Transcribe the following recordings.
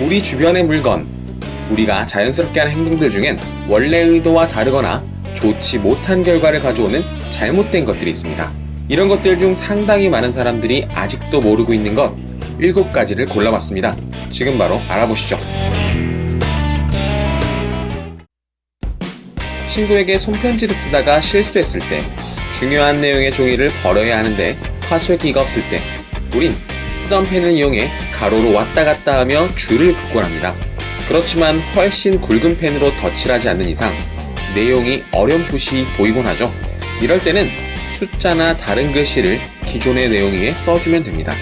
우리 주변의 물건, 우리가 자연스럽게 하는 행동들 중엔 원래 의도와 다르거나 좋지 못한 결과를 가져오는 잘못된 것들이 있습니다. 이런 것들 중 상당히 많은 사람들이 아직도 모르고 있는 것 7가지를 골라봤습니다. 지금 바로 알아보시죠. 친구에게 손편지를 쓰다가 실수했을 때, 중요한 내용의 종이를 버려야 하는데 화소기가 없을 때, 우린 쓰던 펜을 이용해 가로로 왔다 갔다 하며 줄을 긋곤 합니다. 그렇지만 훨씬 굵은 펜으로 덧칠하지 않는 이상 내용이 어렴풋이 보이곤 하죠. 이럴 때는 숫자나 다른 글씨를 기존의 내용 위에 써주면 됩니다.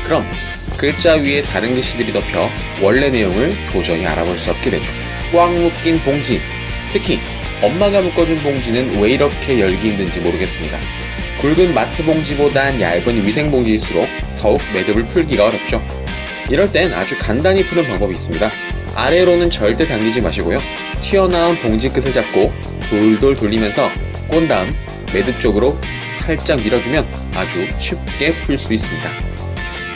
그럼 글자 위에 다른 글씨들이 덮여 원래 내용을 도저히 알아볼 수 없게 되죠. 꽉 묶인 봉지, 특히 엄마가 묶어준 봉지는 왜 이렇게 열기 힘든지 모르겠습니다. 굵은 마트 봉지보단 얇은 위생 봉지일수록 더욱 매듭을 풀기가 어렵죠. 이럴 땐 아주 간단히 푸는 방법이 있습니다. 아래로는 절대 당기지 마시고요. 튀어나온 봉지 끝을 잡고 돌돌 돌리면서 꼰 다음 매듭 쪽으로 살짝 밀어주면 아주 쉽게 풀 수 있습니다.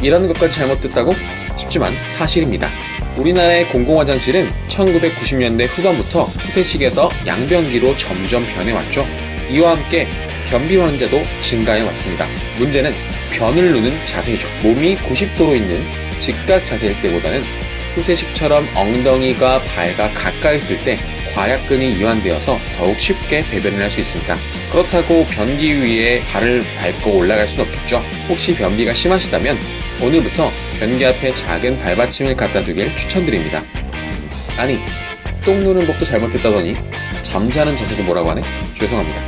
이런 것까지 잘못됐다고? 싶지만 사실입니다. 우리나라의 공공화장실은 1990년대 후반부터 폐쇄식에서 양변기로 점점 변해왔죠. 이와 함께 변비 환자도 증가해왔습니다. 문제는 변을 누는 자세이죠. 몸이 90도로 있는 직각 자세일 때보다는 푸세식처럼 엉덩이가 발과 가까이 있을 때 괄약근이 이완되어서 더욱 쉽게 배변을 할 수 있습니다. 그렇다고 변기 위에 발을 밟고 올라갈 수는 없겠죠. 혹시 변비가 심하시다면 오늘부터 변기 앞에 작은 발받침을 갖다 두길 추천드립니다. 아니, 똥 누는 법도 잘못했다더니 잠자는 자세도 뭐라고 하네? 죄송합니다.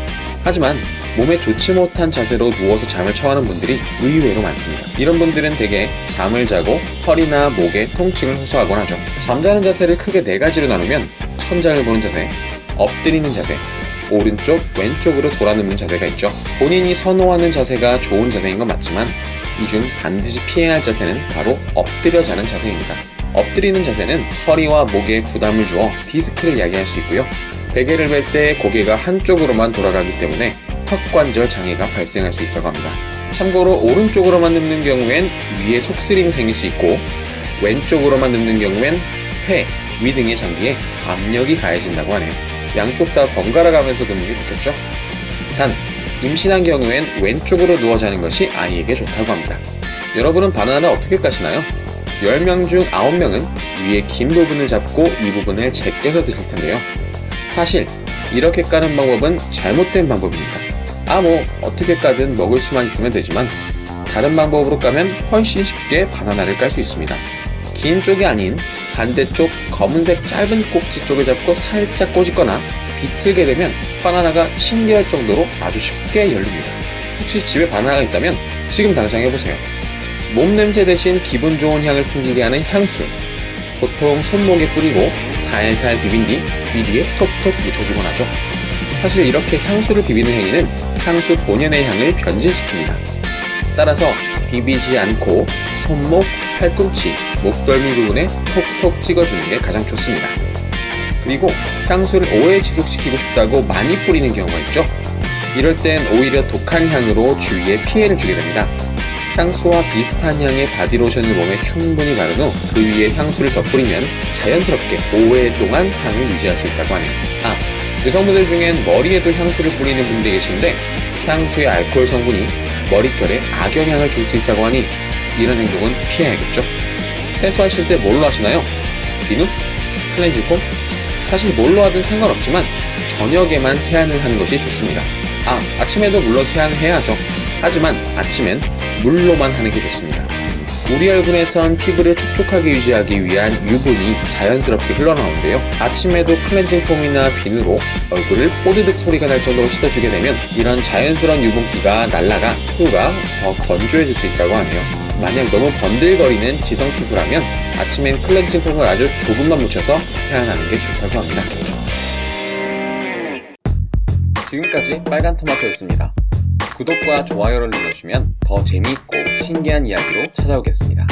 하지만 몸에 좋지 못한 자세로 누워서 잠을 청하는 분들이 의외로 많습니다. 이런 분들은 대개 잠을 자고 허리나 목에 통증을 호소하곤 하죠. 잠자는 자세를 크게 4가지로 나누면 천장을 보는 자세, 엎드리는 자세, 오른쪽, 왼쪽으로 돌아눕는 자세가 있죠. 본인이 선호하는 자세가 좋은 자세인 건 맞지만 이 중 반드시 피해야 할 자세는 바로 엎드려 자는 자세입니다. 엎드리는 자세는 허리와 목에 부담을 주어 디스크를 야기할 수 있고요. 베개를 벨 때 고개가 한쪽으로만 돌아가기 때문에 턱관절 장애가 발생할 수 있다고 합니다. 참고로 오른쪽으로만 눕는 경우엔 위에 속쓰림이 생길 수 있고 왼쪽으로만 눕는 경우엔 폐, 위 등의 장기에 압력이 가해진다고 하네요. 양쪽 다 번갈아 가면서 눕는 게 좋겠죠? 단, 임신한 경우엔 왼쪽으로 누워 자는 것이 아이에게 좋다고 합니다. 여러분은 바나나를 어떻게 까시나요? 10명 중 9명은 위에 긴 부분을 잡고 이 부분을 제껴서 드실 텐데요. 사실 이렇게 까는 방법은 잘못된 방법입니다. 어떻게 까든 먹을 수만 있으면 되지만 다른 방법으로 까면 훨씬 쉽게 바나나를 깔 수 있습니다. 긴 쪽이 아닌 반대쪽 검은색 짧은 꼭지 쪽을 잡고 살짝 꼬집거나 비틀게 되면 바나나가 신기할 정도로 아주 쉽게 열립니다. 혹시 집에 바나나가 있다면 지금 당장 해보세요. 몸 냄새 대신 기분 좋은 향을 풍기게 하는 향수. 보통 손목에 뿌리고 살살 비빈 뒤 귀 뒤에 톡톡 묻혀주곤 하죠. 사실 이렇게 향수를 비비는 행위는 향수 본연의 향을 변질시킵니다. 따라서 비비지 않고 손목, 팔꿈치, 목덜미 부분에 톡톡 찍어주는 게 가장 좋습니다. 그리고 향수를 오래 지속시키고 싶다고 많이 뿌리는 경우가 있죠. 이럴 땐 오히려 독한 향으로 주위에 피해를 주게 됩니다. 향수와 비슷한 향의 바디로션을 몸에 충분히 바른 후 그 위에 향수를 덧뿌리면 자연스럽게 오랫동안 향을 유지할 수 있다고 하네요. 여성분들 중엔 머리에도 향수를 뿌리는 분들이 계신데 향수의 알코올 성분이 머릿결에 악영향을 줄 수 있다고 하니 이런 행동은 피해야겠죠. 세수하실 때 뭘로 하시나요? 비누? 클렌징 폼? 사실 뭘로 하든 상관없지만 저녁에만 세안을 하는 것이 좋습니다. 아침에도 물론 세안을 해야죠. 하지만 아침엔 물로만 하는 게 좋습니다. 우리 얼굴에선 피부를 촉촉하게 유지하기 위한 유분이 자연스럽게 흘러나오는데요. 아침에도 클렌징 폼이나 비누로 얼굴을 뽀드득 소리가 날 정도로 씻어주게 되면 이런 자연스러운 유분기가 날아가 피부가 더 건조해질 수 있다고 하네요. 만약 너무 번들거리는 지성 피부라면 아침엔 클렌징 폼을 아주 조금만 묻혀서 세안하는 게 좋다고 합니다. 지금까지 빨간 토마토였습니다. 구독과 좋아요를 눌러주시면 더 재미있고 신기한 이야기로 찾아오겠습니다.